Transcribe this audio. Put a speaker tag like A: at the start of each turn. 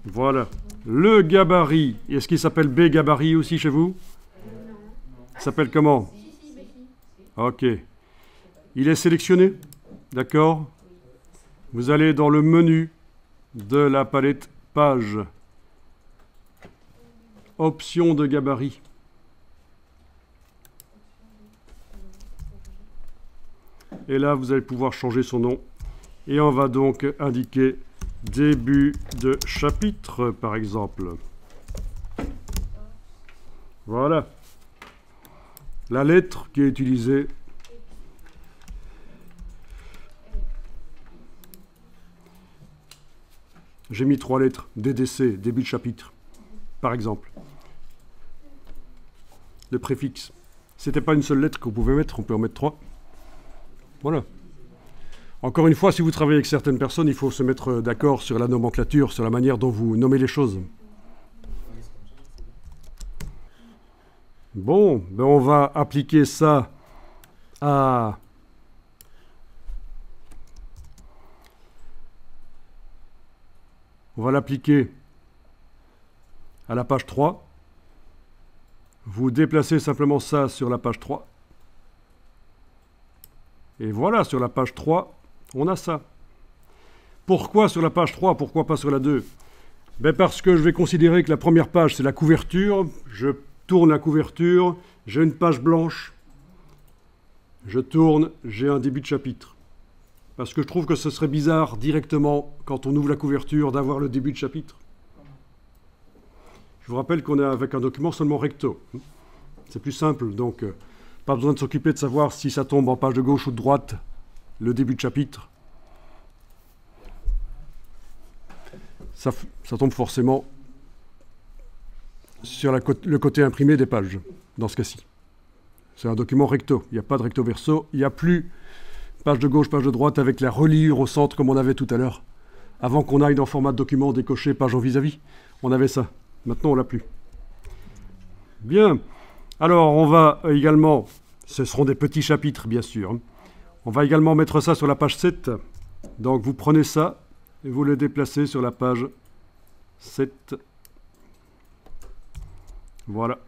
A: Voilà. Le gabarit. Est-ce qu'il s'appelle B gabarit aussi chez vous? Il s'appelle comment? Ok. Il est sélectionné? D'accord. Vous allez dans le menu de la palette page. Option de gabarit. Et là, vous allez pouvoir changer son nom. Et on va donc indiquer début de chapitre, par exemple. Voilà. La lettre qui est utilisée. J'ai mis 3 lettres. DDC, début de chapitre, par exemple. Le préfixe. C'était pas une seule lettre qu'on pouvait mettre, on peut en mettre 3. Voilà. Encore une fois, si vous travaillez avec certaines personnes, il faut se mettre d'accord sur la nomenclature, sur la manière dont vous nommez les choses. Bon, ben on va appliquer ça à... On va l'appliquer à la page 3. Vous déplacez simplement ça sur la page 3. Et voilà, sur la page 3, on a ça. Pourquoi sur la page 3? Pourquoi pas sur la 2? Ben parce que je vais considérer que la première page, c'est la couverture. Je tourne la couverture, j'ai une page blanche. Je tourne, j'ai un début de chapitre. Parce que je trouve que ce serait bizarre directement, quand on ouvre la couverture, d'avoir le début de chapitre. Je vous rappelle qu'on est avec un document seulement recto. C'est plus simple, donc pas besoin de s'occuper de savoir si ça tombe en page de gauche ou de droite, le début de chapitre. Ça tombe forcément sur le côté imprimé des pages, dans ce cas-ci. C'est un document recto, il n'y a pas de recto verso, il n'y a plus page de gauche, page de droite avec la reliure au centre comme on avait tout à l'heure. Avant qu'on aille dans format de document décoché page en vis-à-vis, on avait ça. Maintenant, on l'a plus. Bien. Alors, on va également... Ce seront des petits chapitres, bien sûr. On va également mettre ça sur la page 7. Donc, vous prenez ça et vous le déplacez sur la page 7. Voilà.